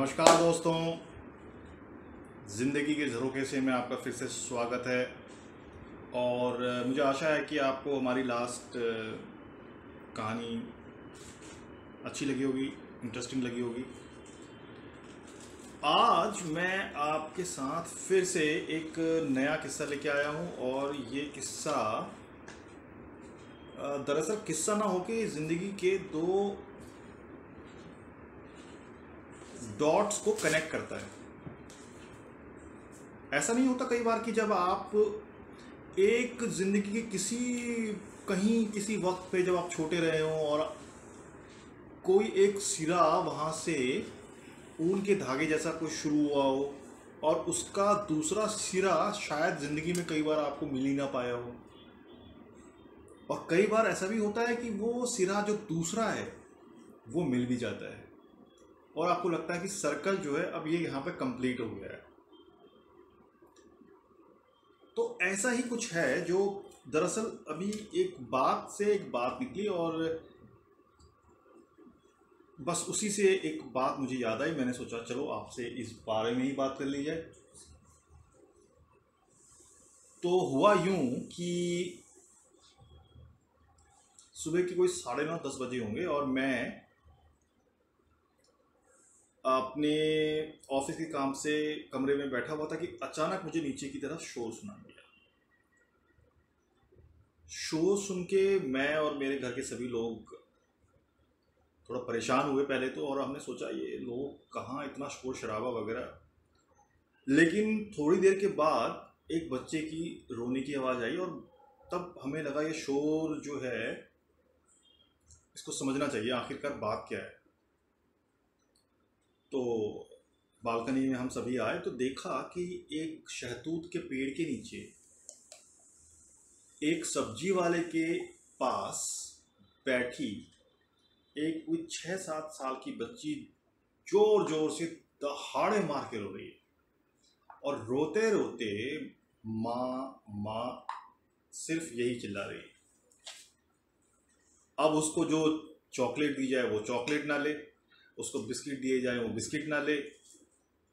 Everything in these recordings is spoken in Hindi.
नमस्कार दोस्तों, ज़िंदगी के झरोखे से मैं आपका फिर से स्वागत है। और मुझे आशा है कि आपको हमारी लास्ट कहानी अच्छी लगी होगी, इंटरेस्टिंग लगी होगी। आज मैं आपके साथ फिर से एक नया किस्सा लेके आया हूँ और ये किस्सा दरअसल किस्सा ना होके ज़िंदगी के दो डॉट्स को कनेक्ट करता है। ऐसा नहीं होता कई बार कि जब आप एक जिंदगी के किसी वक्त पे जब आप छोटे रहे हो और कोई एक सिरा वहां से ऊन के धागे जैसा कुछ शुरू हुआ हो और उसका दूसरा सिरा शायद जिंदगी में कई बार आपको मिल ही ना पाया हो। और कई बार ऐसा भी होता है कि वो सिरा जो दूसरा है वो मिल भी जाता है और आपको लगता है कि सर्कल जो है अब ये यहाँ पे कंप्लीट हो गया है। तो ऐसा ही कुछ है जो दरअसल अभी एक बात से एक बात निकली और बस उसी से एक बात मुझे याद आई। मैंने सोचा चलो आपसे इस बारे में ही बात कर ली जाए। तो हुआ यूं कि सुबह की कोई 9:30-10 बजे होंगे और मैं अपने ऑफिस के काम से कमरे में बैठा हुआ था कि अचानक मुझे नीचे की तरफ शोर सुनाई दिया। शोर सुन के मैं और मेरे घर के सभी लोग थोड़ा परेशान हुए पहले तो, और हमने सोचा ये लोग कहाँ इतना शोर शराबा वगैरह। लेकिन थोड़ी देर के बाद एक बच्चे की रोने की आवाज़ आई और तब हमें लगा ये शोर जो है इसको समझना चाहिए, आखिरकार बात क्या है। तो बालकनी में हम सभी आए तो देखा कि एक शहतूत के पेड़ के नीचे एक सब्जी वाले के पास बैठी एक कोई 6-7 साल की बच्ची जोर जोर से दहाड़े मार के रो रही है और रोते रोते माँ माँ सिर्फ यही चिल्ला रही है। अब उसको जो चॉकलेट दी जाए वो चॉकलेट ना ले, उसको बिस्किट दिए जाए वो बिस्किट ना ले,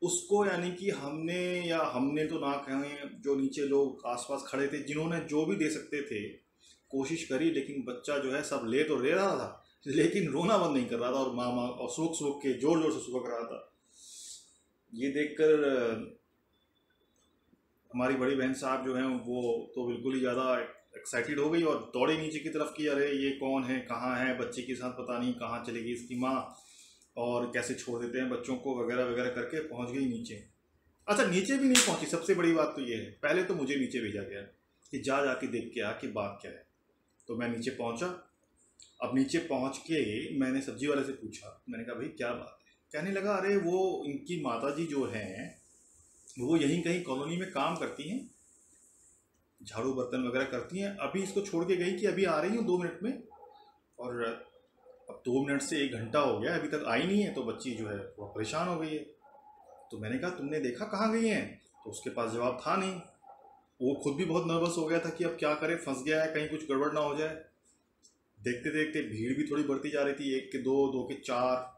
उसको यानी कि हमने तो ना कहें, जो नीचे लोग आसपास खड़े थे जिन्होंने जो भी दे सकते थे कोशिश करी, लेकिन बच्चा जो है सब ले तो ले रहा था लेकिन रोना बंद नहीं कर रहा था और माँ और सूख सूख के जोर जोर से सुबक रहा था। ये देखकर हमारी बड़ी बहन साहब जो हैं वो तो बिल्कुल ही ज़्यादा एक्साइटेड हो गई और दौड़े नीचे की तरफ कि अरे ये कौन है, कहाँ है, बच्चे के साथ पता नहीं कहाँ चली गई इसकी माँ और कैसे छोड़ देते हैं बच्चों को वगैरह वगैरह करके पहुंच गई नीचे। अच्छा, नीचे भी नहीं पहुंची, सबसे बड़ी बात तो ये है, पहले तो मुझे नीचे भेजा गया कि जाके देख के आ कि बात क्या है। तो मैं नीचे पहुंचा। अब नीचे पहुंच के मैंने सब्जी वाले से पूछा, मैंने कहा भाई क्या बात है। कहने लगा अरे वो इनकी माताजी जो हैं वो यहीं कहीं कॉलोनी में काम करती हैं, झाड़ू बर्तन वगैरह करती हैं, अभी इसको छोड़ के गई कि अभी आ रही हूँ 2 मिनट में, और अब 2 मिनट से 1 घंटा हो गया अभी तक आई नहीं है। तो बच्ची जो है वो परेशान हो गई है। तो मैंने कहा तुमने देखा कहाँ गई हैं? तो उसके पास जवाब था नहीं। वो खुद भी बहुत नर्वस हो गया था कि अब क्या करे, फंस गया है, कहीं कुछ गड़बड़ ना हो जाए। देखते देखते भीड़ भी थोड़ी बढ़ती जा रही थी, 1 के 2, 2 के 4।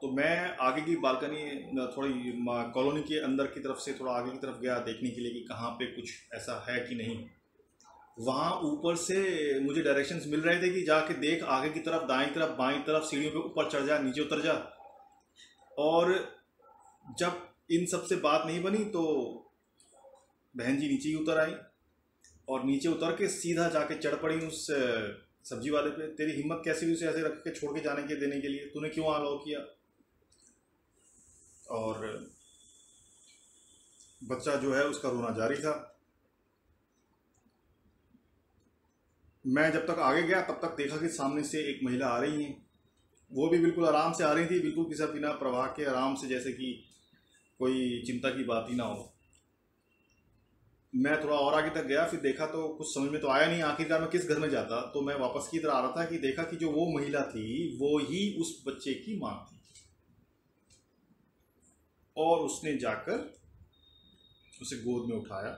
तो मैं आगे की बालकनी थोड़ी कॉलोनी के अंदर की तरफ से थोड़ा आगे की तरफ गया देखने के लिए कि कहाँ पे कुछ ऐसा है कि नहीं। वहाँ ऊपर से मुझे डायरेक्शंस मिल रहे थे कि जाके देख आगे की तरफ, दाईं तरफ, बाईं तरफ, सीढ़ियों पे ऊपर चढ़ जा, नीचे उतर जा। और जब इन सब से बात नहीं बनी तो बहन जी नीचे ही उतर आई और नीचे उतर के सीधा जाके चढ़ पड़ी उस सब्जी वाले पे। तेरी हिम्मत कैसे हुई उसे ऐसे रख के छोड़ के जाने के देने के लिए, तूने क्यों अलाउ किया? और बच्चा जो है उसका रोना जारी था। मैं जब तक आगे गया तब तक देखा कि सामने से एक महिला आ रही है। वो भी बिल्कुल आराम से आ रही थी, बिल्कुल किसी बिना प्रवाह के आराम से, जैसे कि कोई चिंता की बात ही ना हो। मैं थोड़ा और आगे तक गया, फिर देखा तो कुछ समझ में तो आया नहीं आखिरकार मैं किस घर में जाता। तो मैं वापस की तरह आ रहा था कि देखा कि जो वो महिला थी वो ही उस बच्चे की माँ थी और उसने जाकर उसे गोद में उठाया।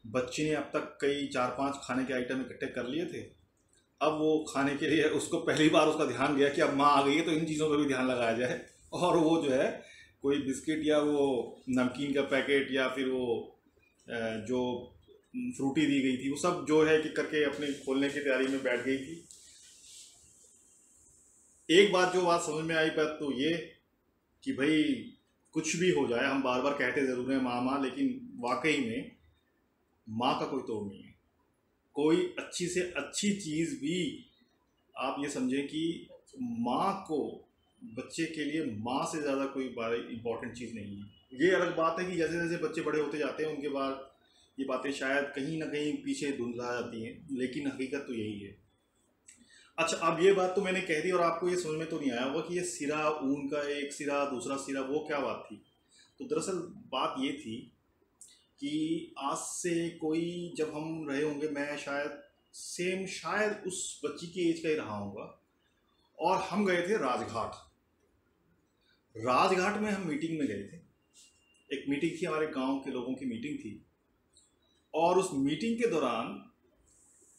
बच्ची ने अब तक कई 4-5 खाने के आइटम इकट्ठे कर लिए थे। अब वो खाने के लिए उसको पहली बार उसका ध्यान गया कि अब माँ आ गई है तो इन चीज़ों पर भी ध्यान लगाया जाए। और वो जो है कोई बिस्किट या वो नमकीन का पैकेट या फिर वो जो फ्रूटी दी गई थी, वो सब जो है कि करके अपने खोलने की तैयारी में बैठ गई थी। एक बात जो बात समझ में आई बात तो ये कि भाई कुछ भी हो जाए, हम बार बार कहते ज़रूर हैं माँ माँ, लेकिन वाकई में माँ का कोई तोड़ नहीं है। कोई अच्छी से अच्छी चीज़ भी आप ये समझें कि माँ को, बच्चे के लिए माँ से ज़्यादा कोई बड़ी इम्पोर्टेंट चीज़ नहीं है। ये अलग बात है कि जैसे जैसे बच्चे बड़े होते जाते हैं उनके बाद ये बातें शायद कहीं ना कहीं पीछे धुंधला जाती हैं, लेकिन हकीकत तो यही है। अच्छा, अब ये बात तो मैंने कह दी और आपको ये समझ में तो नहीं आया होगा कि ये सिरा, ऊन का एक सिरा दूसरा सिरा, वो क्या बात थी। तो दरअसल बात ये थी कि आज से कोई, जब हम रहे होंगे, मैं शायद उस बच्ची की एज का ही रहा होगा, और हम गए थे राजघाट। राजघाट में हम मीटिंग में गए थे। एक मीटिंग थी, हमारे गांव के लोगों की मीटिंग थी, और उस मीटिंग के दौरान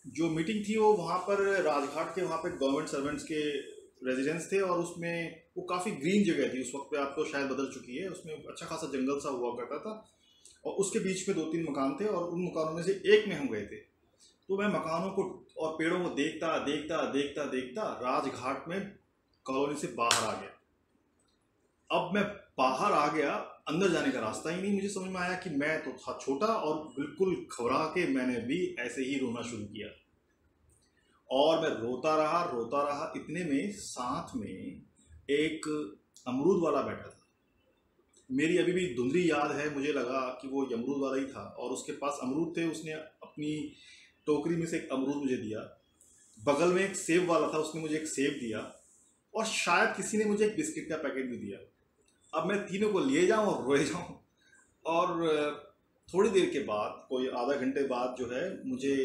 जो मीटिंग थी वो वहाँ पर राजघाट के, वहाँ पे गवर्नमेंट सर्वेंट्स के रेजिडेंस थे, और उसमें वो काफ़ी ग्रीन जगह थी। उस वक्त पे आप तो शायद बदल चुकी है, उसमें अच्छा खासा जंगल सा हुआ करता था, और उसके बीच में 2-3 मकान थे, और उन मकानों में से एक में हम गए थे। तो मैं मकानों को और पेड़ों को देखता देखता देखता देखता राजघाट में कॉलोनी से बाहर आ गया। अब मैं बाहर आ गया, अंदर जाने का रास्ता ही नहीं मुझे समझ में आया कि मैं तो था छोटा, और बिल्कुल घबरा के मैंने भी ऐसे ही रोना शुरू किया, और मैं रोता रहा। इतने में साथ में एक अमरूद वाला बैठा था। मेरी अभी भी धुंधली याद है, मुझे लगा कि वो अमरूद वाला ही था, और उसके पास अमरूद थे। उसने अपनी टोकरी में से एक अमरूद मुझे दिया। बगल में एक सेब वाला था, उसने मुझे एक सेब दिया, और शायद किसी ने मुझे एक बिस्किट का पैकेट भी दिया। अब मैं तीनों को लिए जाऊं और रोए जाऊं, और थोड़ी देर के बाद, कोई आधा घंटे बाद जो है, मुझे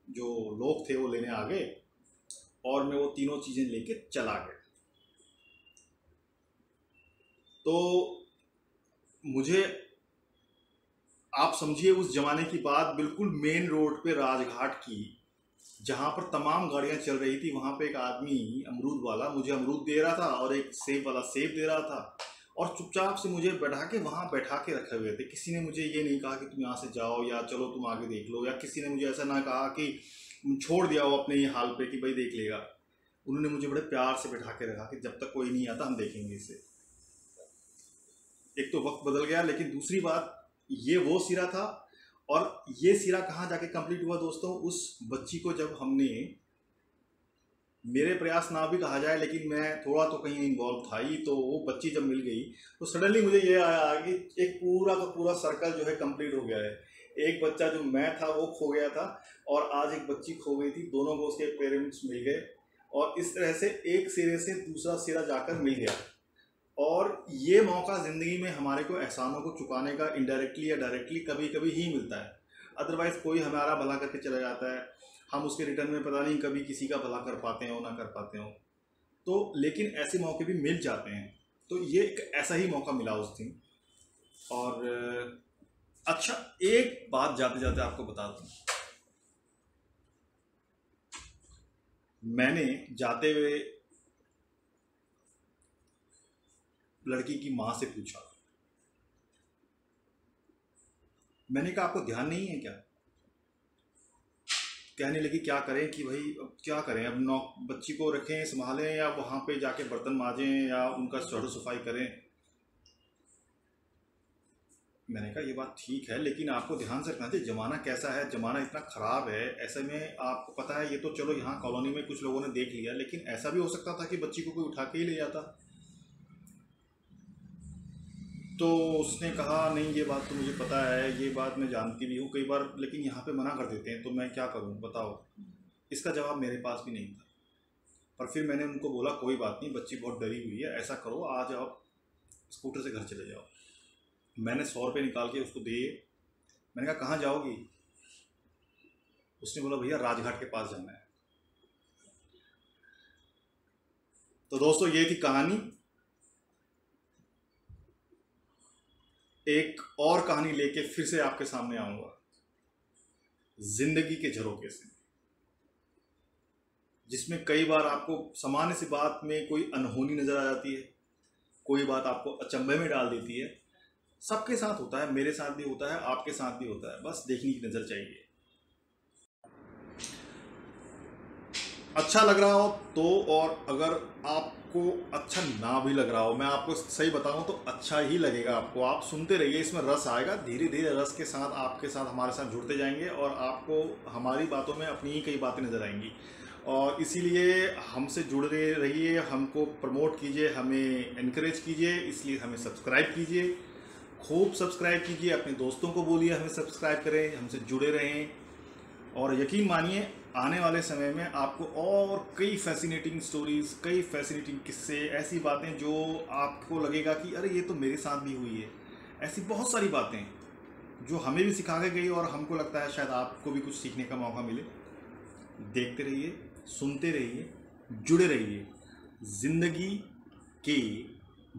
जो लोग थे वो लेने आ गए, और मैं वो तीनों चीज़ें लेके चला गया। तो मुझे, आप समझिए उस जमाने की बात, बिल्कुल मेन रोड पे राजघाट की, जहाँ पर तमाम गाड़ियाँ चल रही थी, वहाँ पे एक आदमी अमरूद वाला मुझे अमरूद दे रहा था, और एक सेब वाला सेब दे रहा था, और चुपचाप से मुझे बैठा के रखे हुए थे। किसी ने मुझे ये नहीं कहा कि तुम यहाँ से जाओ, या चलो तुम आगे देख लो, या किसी ने मुझे ऐसा ना कहा कि छोड़ दिया हो अपने ही हाल पे कि भाई देख लेगा। उन्होंने मुझे बड़े प्यार से बैठा के रखा कि जब तक कोई नहीं आता हम देखेंगे इसे। एक तो वक्त बदल गया, लेकिन दूसरी बात, ये वो सिरा था, और ये सिरा कहाँ जाके कंप्लीट हुआ दोस्तों, उस बच्ची को जब हमने, मेरे प्रयास ना भी कहा जाए, लेकिन मैं थोड़ा तो कहीं इन्वॉल्व था ही, तो वो बच्ची जब मिल गई तो सडनली मुझे ये आया कि एक पूरा का पूरा सर्कल जो है कंप्लीट हो गया है। एक बच्चा जो मैं था वो खो गया था, और आज एक बच्ची खो गई थी, दोनों को उसके पेरेंट्स मिल गए, और इस तरह से एक सिरे से दूसरा सिरा जाकर मिल गया। और ये मौका ज़िंदगी में हमारे को एहसानों को चुकाने का इनडायरेक्टली या डायरेक्टली कभी कभी ही मिलता है। अदरवाइज़ कोई हमारा भला करके चला जाता है, हम उसके रिटर्न में पता नहीं कभी किसी का भला कर पाते हो ना कर पाते हो, तो लेकिन ऐसे मौके भी मिल जाते हैं। तो ये एक ऐसा ही मौका मिला उस दिन। और अच्छा, एक बात जाते जाते आपको बता दूं, मैंने जाते हुए लड़की की माँ से पूछा, मैंने कहा आपको ध्यान नहीं है क्या? कहने लगी क्या करें कि भाई अब क्या करें, अब बच्ची को रखें संभालें, या वहाँ पे जाके बर्तन माजें, या उनका झाड़ू सफाई करें। मैंने कहा ये बात ठीक है, लेकिन आपको ध्यान से रखना चाहिए ज़माना कैसा है, ज़माना इतना ख़राब है। ऐसे में आपको पता है, ये तो चलो यहाँ कॉलोनी में कुछ लोगों ने देख लिया, लेकिन ऐसा भी हो सकता था कि बच्ची को कोई उठा के ही ले जाता। तो उसने कहा नहीं, ये बात तो मुझे पता है, ये बात मैं जानती भी हूँ कई बार, लेकिन यहाँ पे मना कर देते हैं, तो मैं क्या करूँ बताओ। इसका जवाब मेरे पास भी नहीं था, पर फिर मैंने उनको बोला कोई बात नहीं, बच्ची बहुत डरी हुई है, ऐसा करो आज आप स्कूटर से घर चले जाओ। मैंने 100 रुपये निकाल के उसको दिए। मैंने कहा कहाँ जाओगी? उसने बोला भैया राजघाट के पास जाना है। तो दोस्तों ये थी कहानी। एक और कहानी लेके फिर से आपके सामने आऊंगा, जिंदगी के झरोखे से, जिसमें कई बार आपको सामान्य सी बात में कोई अनहोनी नजर आ जाती है, कोई बात आपको अचंभे में डाल देती है। सबके साथ होता है, मेरे साथ भी होता है, आपके साथ भी होता है, बस देखने की नज़र चाहिए। अच्छा लग रहा हो तो, और अगर आपको अच्छा ना भी लग रहा हो, मैं आपको सही बताऊं तो अच्छा ही लगेगा आपको। आप सुनते रहिए, इसमें रस आएगा। धीरे धीरे रस के साथ आपके साथ हमारे साथ जुड़ते जाएंगे और आपको हमारी बातों में अपनी ही कई बातें नज़र आएंगी। और इसीलिए हमसे जुड़े रहिए, हमको प्रमोट कीजिए, हमें इनकरेज कीजिए, इसलिए हमें सब्सक्राइब कीजिए, खूब सब्सक्राइब कीजिए, अपने दोस्तों को बोलिए हमें सब्सक्राइब करें, हमसे जुड़े रहें। और यकीन मानिए आने वाले समय में आपको और कई फैसिनेटिंग स्टोरीज़, कई फैसिनेटिंग किस्से, ऐसी बातें जो आपको लगेगा कि अरे ये तो मेरे साथ भी हुई है। ऐसी बहुत सारी बातें जो हमें भी सिखा के गई और हमको लगता है शायद आपको भी कुछ सीखने का मौका मिले। देखते रहिए, सुनते रहिए, जुड़े रहिए ज़िंदगी के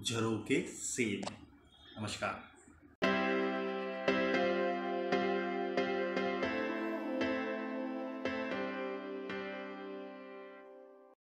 झरोखे से। नमस्कार।